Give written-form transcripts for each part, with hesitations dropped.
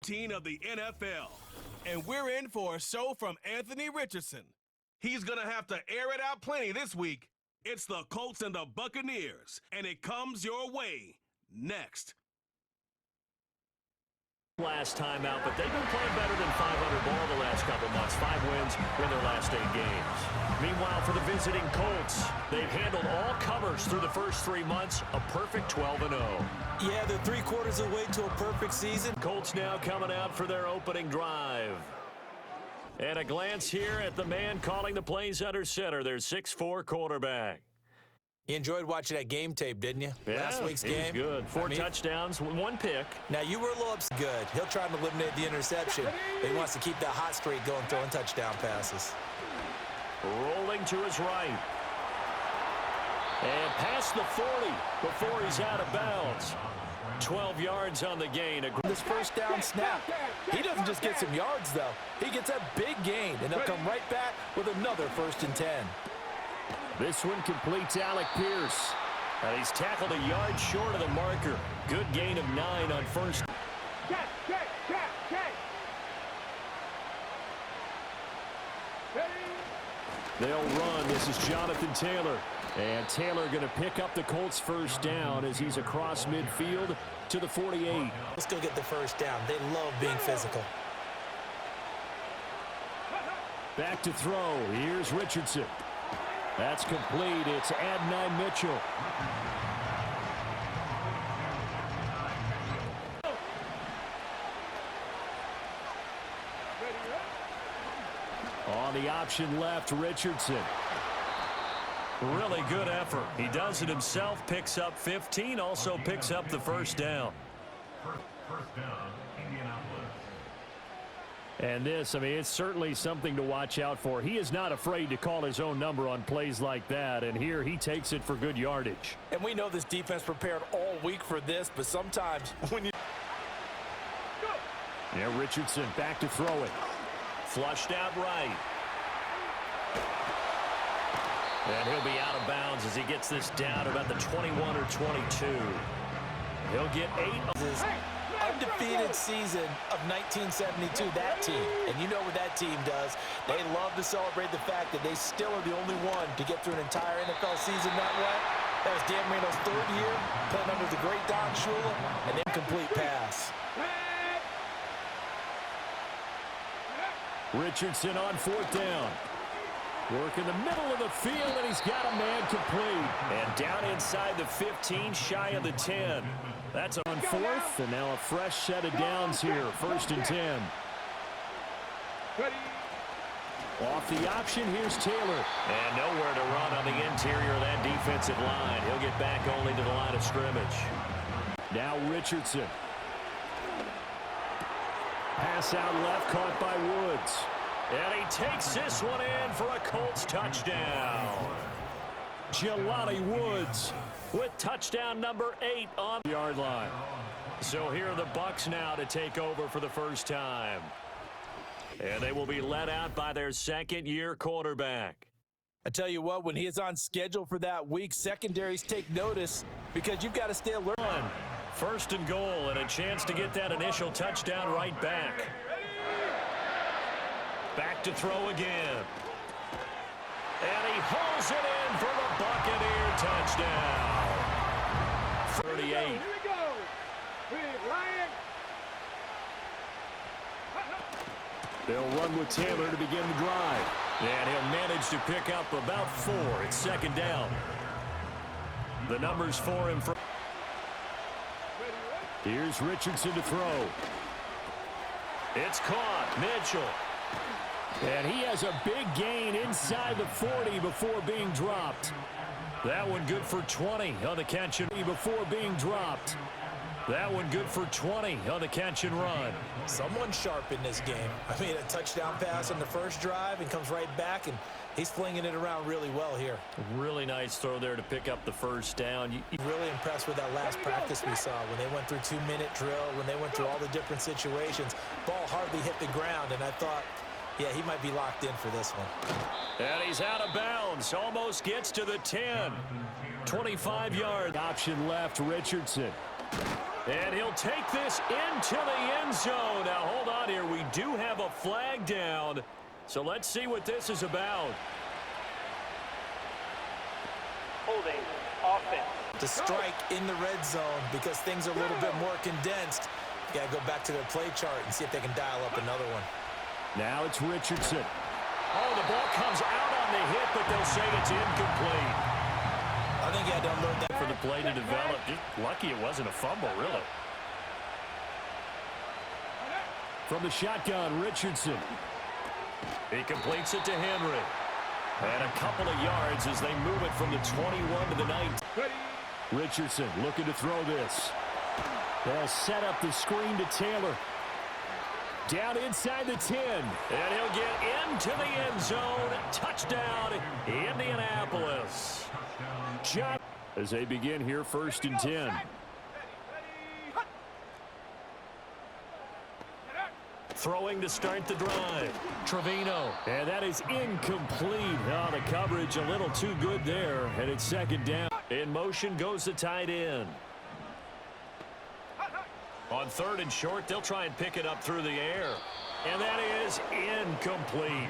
Of the NFL. And we're in for a show from Anthony Richardson. He's going to have to air it out plenty this week. It's the Colts and the Buccaneers, and it comes your way next. Last time out, but they've been playing better than 500 ball the last couple months. 5 wins in their last 8 games. Meanwhile, for the visiting Colts, they've handled all comers through the first 3 months, a perfect 12-0. Yeah, they're 3/4 of the way to a perfect season. Colts now coming out for their opening drive. And a glance here at the man calling the plays under center, their 6'4" quarterback. You enjoyed watching that game tape, didn't you? Yeah, Last week's game. It was good. 4 touchdowns, 1 pick. Now, you were a little upset. Good. He'll try to eliminate the interception. But he wants to keep that hot streak going, throwing touchdown passes. Rolling to his right. And past the 40 before he's out of bounds. 12 yards on the gain. This first down snap. He doesn't just get some yards, though. He gets a big gain, and they'll come right back with another 1st and 10. This one completes Alec Pierce. And he's tackled a yard short of the marker. Good gain of 9 on first. They'll run. This is Jonathan Taylor. And Taylor going to pick up the Colts' first down as he's across midfield to the 48. Let's go get the first down. They love being physical. Back to throw. Here's Richardson. That's complete. It's Adonai Mitchell. On the option left, Richardson. Really good effort. He does it himself, picks up 15, also picks up the first down. First down, Indianapolis. And this, I mean, it's certainly something to watch out for. He is not afraid to call his own number on plays like that, and here he takes it for good yardage. And we know this defense prepared all week for this, but sometimes when you... Yeah, Richardson back to throw it. Flushed out right. And he'll be out of bounds as he gets this down about the 21 or 22. He'll get 8 of his undefeated season of 1972, that team. And you know what that team does. They love to celebrate the fact that they still are the only one to get through an entire NFL season that way. That was Dan Marino's 3rd year, playing under the great Don Shula, and then complete pass. Richardson on 4th down. Work in the middle of the field, and he's got a man complete. And down inside the 15, shy of the 10. That's on 4th, and now a fresh set of downs here. 1st and 10. Off the option, here's Taylor. And nowhere to run on the interior of that defensive line. He'll get back only to the line of scrimmage. Now Richardson. Pass out left, caught by Woods. And he takes this one in for a Colts touchdown. Jelani Woods with touchdown number 8 on the yard line. So here are the Bucs now to take over for the first time. And they will be led out by their 2nd-year quarterback. I tell you what, when he is on schedule for that week, secondaries take notice because you've got to stay alert. 1st and goal, and a chance to get that initial touchdown right back. Back to throw again. And he hauls it in for the Buccaneer touchdown. 38. Here we go. They'll run with Taylor to begin the drive. And he'll manage to pick up about 4. It's 2nd down. The numbers for him. Here's Richardson to throw. It's caught. Mitchell. And he has a big gain inside the 40 before being dropped. That one good for 20 on the catch and before being dropped. That one good for 20 on the catch and run. Someone sharp in this game. I mean, a touchdown pass on the first drive and comes right back, and he's flinging it around really well here. Really nice throw there to pick up the first down. Really impressed with that last practice we saw when they went through 2-minute drill, when they went through all the different situations. Ball hardly hit the ground, and I thought, yeah, he might be locked in for this one. And he's out of bounds. Almost gets to the 10. 25-yard option left, Richardson. And he'll take this into the end zone. Now, hold on here. We do have a flag down. So let's see what this is about. Holding offense. To strike in the red zone because things are a little bit more condensed. You got to go back to their play chart and see if they can dial up another one. Now it's Richardson. Oh, the ball comes out on the hit, but they'll say it's incomplete. I think you had to unload that For the play to develop. Just lucky it wasn't a fumble, really. From the shotgun, Richardson. He completes it to Henry. And a couple of yards as they move it from the 21 to the 19. Richardson looking to throw this. They'll set up the screen to Taylor. Down inside the 10. And he'll get into the end zone. Touchdown, Indianapolis. John, as they begin here, 1st and 10. Throwing to start the drive. Trevino. And that is incomplete. Oh, the coverage a little too good there. And it's 2nd down. In motion goes the tight end. On 3rd and short, they'll try and pick it up through the air. And that is incomplete.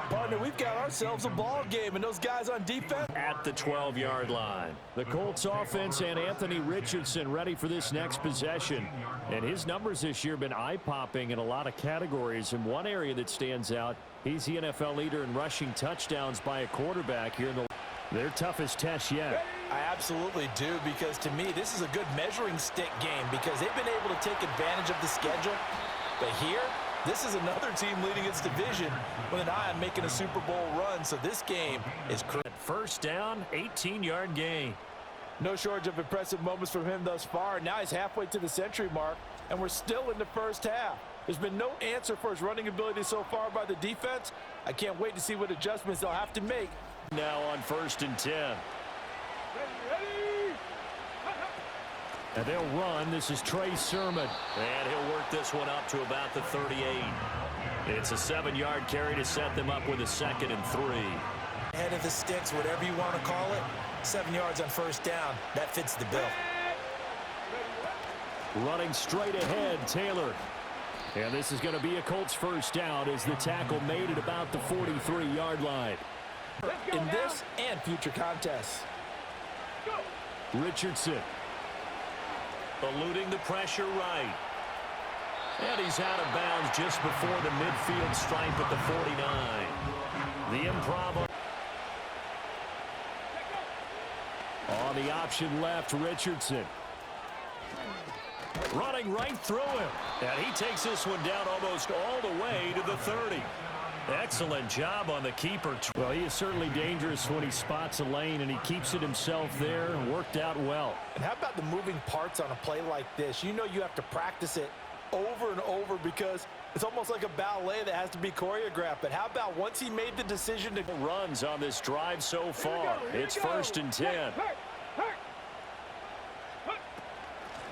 Partner, we've got ourselves a ball game, and those guys on defense At the 12-yard line. The Colts offense and Anthony Richardson ready for this next possession. And his numbers this year have been eye-popping in a lot of categories. And one area that stands out, he's the NFL leader in rushing touchdowns by a quarterback here in their toughest test yet. I absolutely do, because to me, this is a good measuring stick game because they've been able to take advantage of the schedule. But here, this is another team leading its division with an eye on making a Super Bowl run. So this game is critical. 1st down, 18-yard gain. No shortage of impressive moments from him thus far. Now he's halfway to the century mark, and we're still in the 1st half. There's been no answer for his running ability so far by the defense. I can't wait to see what adjustments they'll have to make. Now on 1st and 10. And they'll run. This is Trey Sermon. And he'll work this one up to about the 38. It's a 7-yard carry to set them up with a 2nd and 3. Head of the sticks, whatever you want to call it. 7 yards on 1st down. That fits the bill. Running straight ahead, Taylor. And this is going to be a Colts 1st down as the tackle made at about the 43-yard line. In this and future contests. Richardson. Eluding the pressure right. And he's out of bounds just before the midfield stripe at the 49. The improv. On the option left, Richardson. Running right through him. And he takes this one down almost all the way to the 30. Excellent job on the keeper. Well, he is certainly dangerous when he spots a lane, and he keeps it himself there. Worked out well. And how about the moving parts on a play like this? You know you have to practice it over and over because it's almost like a ballet that has to be choreographed. But how about once he made the decision to runs on this drive so far? It's 1st and 10.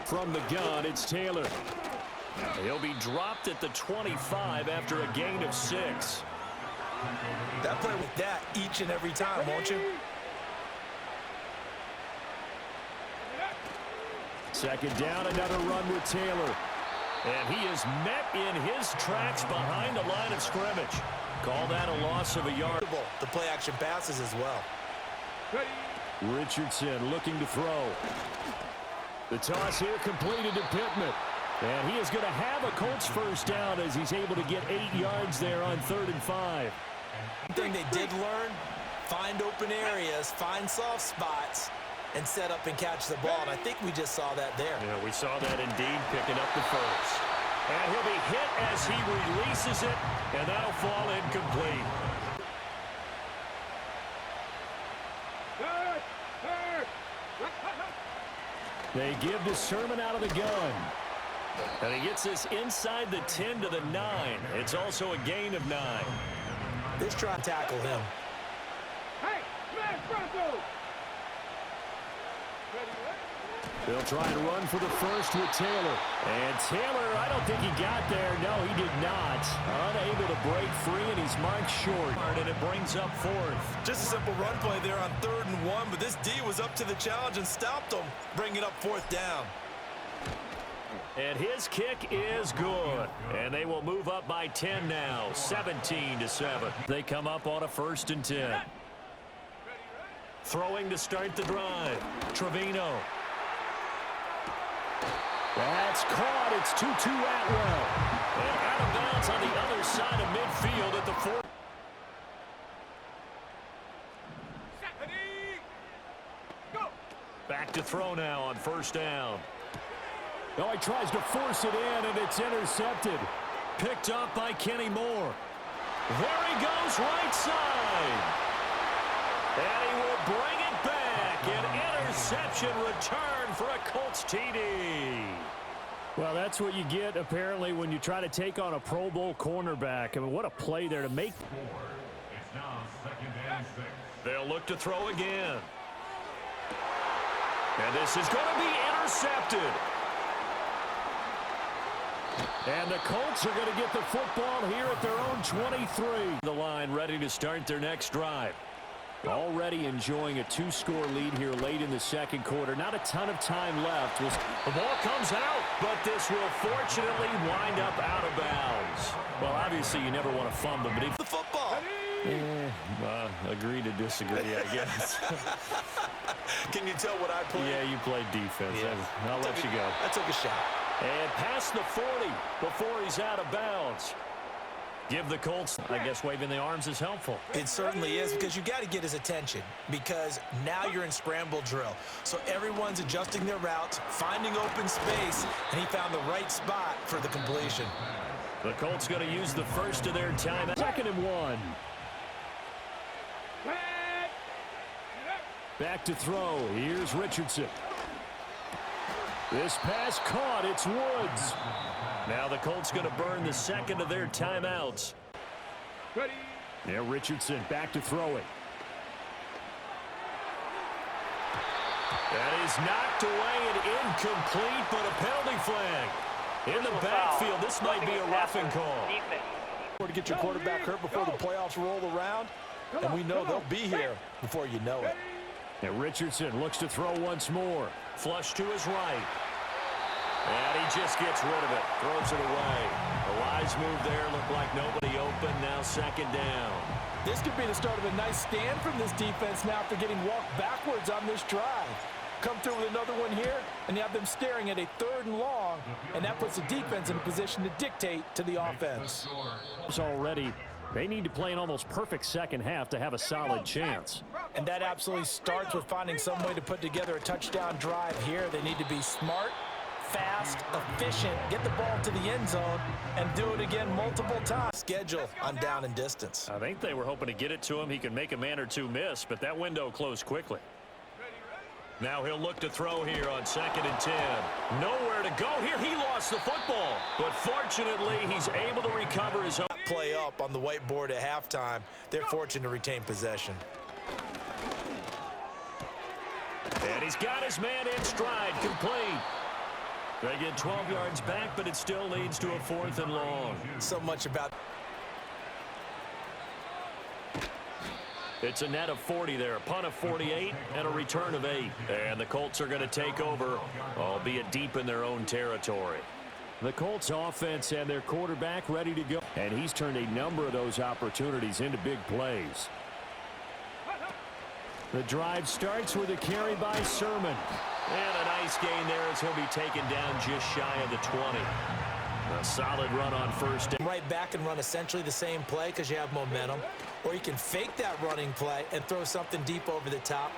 From the gun, it's Taylor. He'll be dropped at the 25 after a gain of 6. That play with that each and every time, won't you? 2nd down, another run with Taylor. And he is met in his tracks behind the line of scrimmage. Call that a loss of a yard. The play action passes as well. Richardson looking to throw. The toss here completed to Pittman. And he is going to have a Colts 1st down as he's able to get 8 yards there on 3rd and 5. One thing they did learn, find open areas, find soft spots, and set up and catch the ball. And I think we just saw that there. Yeah, we saw that indeed, picking up the 1st. And he'll be hit as he releases it, and that'll fall incomplete. They give to Sermon out of the gun. And he gets this inside the 10 to the 9. It's also a gain of 9. Let's try to tackle him. They'll try and run for the first with Taylor. And Taylor, I don't think he got there. No, he did not. Unable to break free, and he's marked short. And it brings up fourth. Just a simple run play there on 3rd and 1, but this D was up to the challenge and stopped him, bringing up 4th down. And his kick is good. And they will move up by 10 now, 17-7. They come up on a 1st and 10. Throwing to start the drive. Trevino. That's caught. It's 2-2 Atwell. And out of bounds on the other side of midfield at the 4. Back to throw now on 1st down. Oh, he tries to force it in, and it's intercepted. Picked up by Kenny Moore. There he goes, right side. And he will bring it back. An interception return for a Colts TD. Well, that's what you get, apparently, when you try to take on a Pro Bowl cornerback. I mean, what a play there to make. It's now 2nd and 6. They'll look to throw again. And this is going to be intercepted. And the Colts are going to get the football here at their own 23. The line ready to start their next drive. Already enjoying a 2-score lead here late in the 2nd quarter. Not a ton of time left. The ball comes out, but this will fortunately wind up out of bounds. Well, obviously you never want to fumble, but if The football. Agree to disagree, I guess. Can you tell what I played? Yeah, you played defense. Yeah. I'll let you go. I took a shot. And past the 40 before he's out of bounds. Give the Colts, I guess waving the arms is helpful. It certainly is, because you got to get his attention, because now you're in scramble drill. So everyone's adjusting their routes, finding open space, and he found the right spot for the completion. The Colts going to use the first of their time. 2nd and 1. Back to throw. Here's Richardson. This pass caught. It's Woods. Now the Colts going to burn the 2nd of their timeouts. Ready. Yeah, Richardson back to throw it. That is knocked away and incomplete, but a penalty flag. In the backfield, this might be a roughing call. To get your quarterback hurt before the playoffs roll around, and we know they'll be here before you know it. And Richardson looks to throw once more. Flush to his right. And he just gets rid of it. Throws it away. The wise move there. Looked like nobody open. Now 2nd down. This could be the start of a nice stand from this defense now after getting walked backwards on this drive. Come through with another one here, and you have them staring at a 3rd and long, and that puts the defense in a position to dictate to the offense. Already, they need to play an almost perfect 2nd half to have a solid chance. And that absolutely starts with finding some way to put together a touchdown drive here. They need to be smart, fast, efficient, get the ball to the end zone, and do it again multiple times. Schedule on down and distance. I think they were hoping to get it to him. He could make a man or two miss, but that window closed quickly. Now he'll look to throw here on 2nd and 10. Nowhere to go here. He lost the football, but fortunately he's able to recover his own. Play up on the whiteboard at halftime. They're fortunate to retain possession. And he's got his man in stride, complete. They get 12 yards back, but it still leads to a 4th and long. So much about... It's a net of 40 there, a punt of 48, and a return of 8. And the Colts are going to take over, albeit deep in their own territory. The Colts offense and their quarterback ready to go. And he's turned a number of those opportunities into big plays. The drive starts with a carry by Sermon. And a nice gain there as he'll be taken down just shy of the 20. A solid run on 1st down. Right back and run essentially the same play because you have momentum. Or you can fake that running play and throw something deep over the top.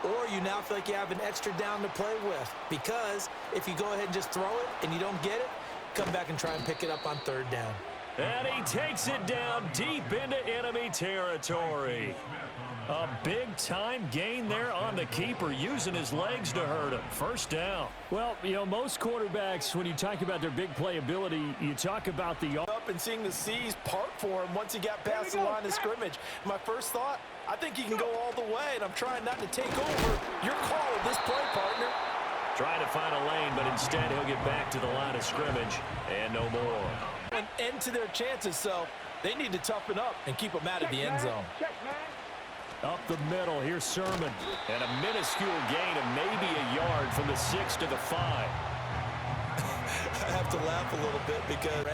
Or you now feel like you have an extra down to play with. Because if you go ahead and just throw it and you don't get it, come back and try and pick it up on 3rd down. And he takes it down deep into enemy territory. A big-time gain there on the keeper, using his legs to hurt him. 1st down. Well, you know, most quarterbacks, when you talk about their big playability, you talk about the... Up and seeing the seas part for him once he got past the line of scrimmage. My first thought, I think he can go all the way, and I'm trying not to take over your call of this play, partner. Trying to find a lane, but instead he'll get back to the line of scrimmage and no more. An end to their chances, so they need to toughen up and keep them out of the end zone. Up the middle, here's Sermon. And a minuscule gain of maybe a yard from the 6 to the 5. I have to laugh a little bit because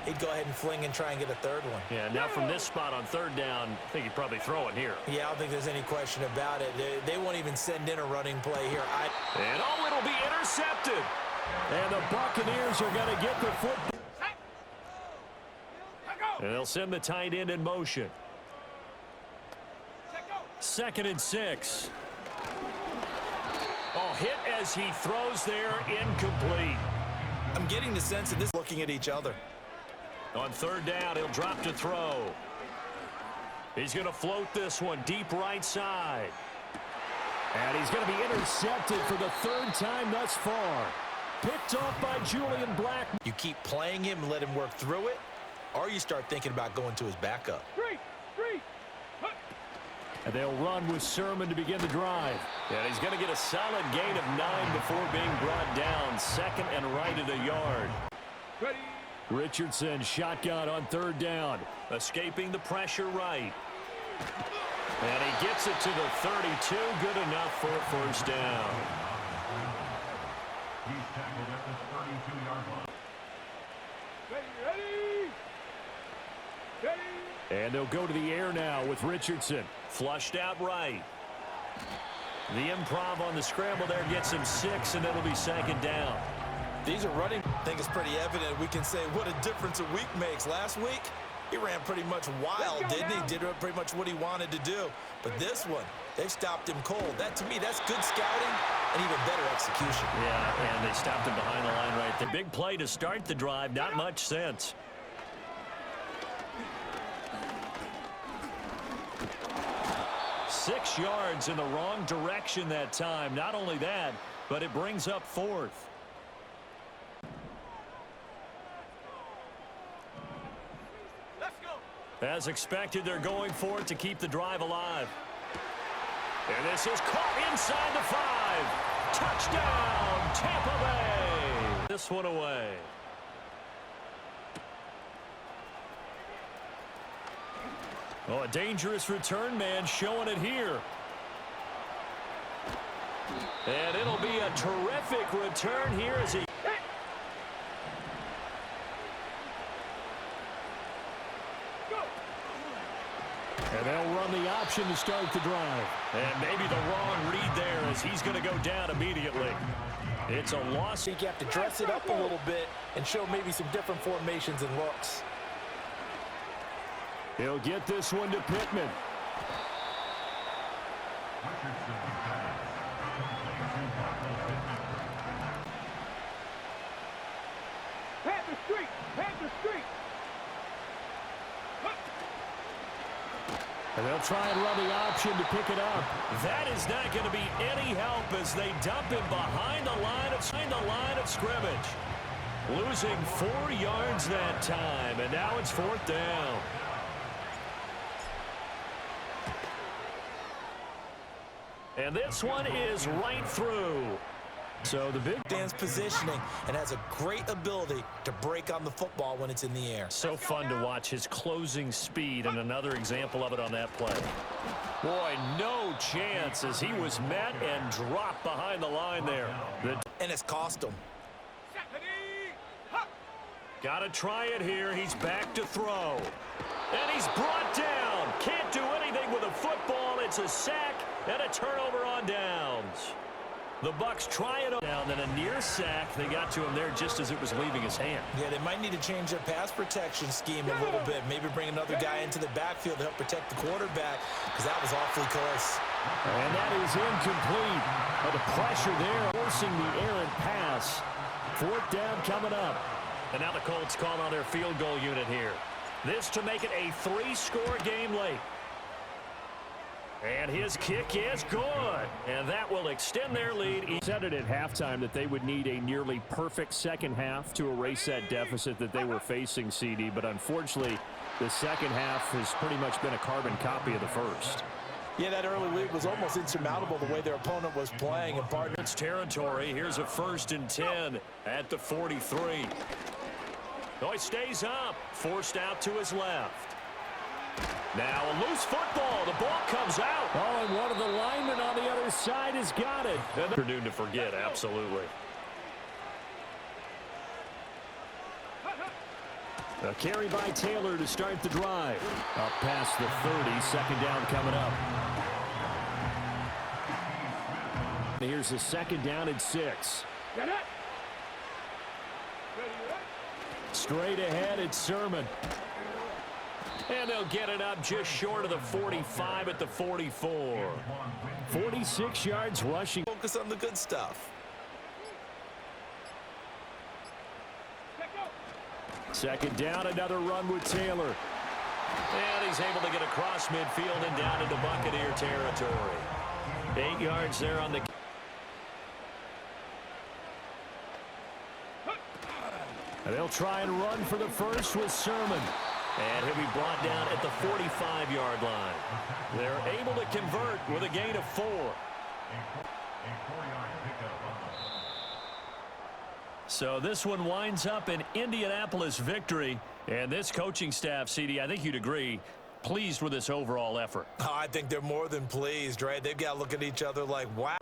he'd go ahead and fling and try and get a third one. Yeah, now from this spot on third down, I think he'd probably throw it here. Yeah, I don't think there's any question about it. They won't even send in a running play here. And it'll be intercepted. And the Buccaneers are going to get the football. And they'll send the tight end in motion. 2nd and 6. Oh, hit as he throws there, incomplete. I'm getting the sense of this looking at each other. On third down, he'll drop to throw. He's going to float this one deep right side. And he's going to be intercepted for the 3rd time thus far. Picked off by Julian Black. You keep playing him and let him work through it, or you start thinking about going to his backup. And they'll run with Sermon to begin the drive. And he's going to get a solid gain of 9 before being brought down. 2nd and right at a yard. Richardson shotgun on 3rd down. Escaping the pressure right. And he gets it to the 32. Good enough for a 1st down. He's tackled at the 32-yard line. And they'll go to the air now with Richardson. Flushed out right. The improv on the scramble there gets him 6, and it'll be 2nd down. These are running. I think it's pretty evident. We can say what a difference a week makes. Last week, he ran pretty much wild, didn't he? Did pretty much what he wanted to do. But this one, they've stopped him cold. That, to me, that's good scouting and even better execution. Yeah, and they stopped him behind the line right there. Big play to start the drive. Not much sense. Six yards in the wrong direction that time. Not only that, but it brings up 4th. As expected, they're going for it to keep the drive alive. And this is caught inside the 5. Touchdown, Tampa Bay. This one away. Oh, a dangerous return man showing it here. And it'll be a terrific return here as he... And they'll run the option to start the drive. And maybe the wrong read there as he's going to go down immediately. It's a loss. I think you have to dress it up a little bit and show maybe some different formations and looks. He'll get this one to Pittman. Panther Street! Panther Street! And they'll try and run the option to pick it up. That is not going to be any help as they dump him behind the line of scrimmage. Losing 4 yards that time, and now it's 4th down. And this one is right through. So the big Dan's positioning and has a great ability to break on the football when it's in the air. So fun to watch his closing speed, and another example of it on that play. Boy, no chance as he was met and dropped behind the line there. And it's cost him. Got to try it here. He's back to throw. And he's brought down. Can't do anything with a football. It's a sack and a turnover on downs. The Bucs try it down, then a near sack. They got to him there just as it was leaving his hand. Yeah, they might need to change their pass protection scheme a little bit. Maybe bring another guy into the backfield to help protect the quarterback, because that was awfully close. And that is incomplete. But the pressure there, forcing the errant pass. 4th down coming up. And now the Colts call on their field goal unit here. This to make it a 3-score game late. And his kick is good. And that will extend their lead. He said it at halftime that they would need a nearly perfect second half to erase that deficit that they were facing, CD. But unfortunately, the second half has pretty much been a carbon copy of the first. Yeah, that early lead was almost insurmountable the way their opponent was playing and partner. It's territory. Here's a 1st and 10 at the 43. Oh, he stays up. Forced out to his left. Now a loose football. The ball comes out. Oh, and one of the linemen on the other side has got it. Afternoon to forget, absolutely. A carry by Taylor to start the drive. Up past the 30, 2nd down coming up. Here's a 2nd down and 6. Straight ahead, it's Sermon. And they'll get it up just short of the 45 at the 44. 46 yards rushing. Focus on the good stuff. 2nd down, another run with Taylor. And he's able to get across midfield and down into Buccaneer territory. 8 yards there on the... And they'll try and run for the first with Sermon. And he'll be brought down at the 45-yard line. They're able to convert with a gain of 4. So this one winds up an Indianapolis victory. And this coaching staff, CD, I think you'd agree, pleased with this overall effort. Oh, I think they're more than pleased, right? They've got to look at each other like, wow.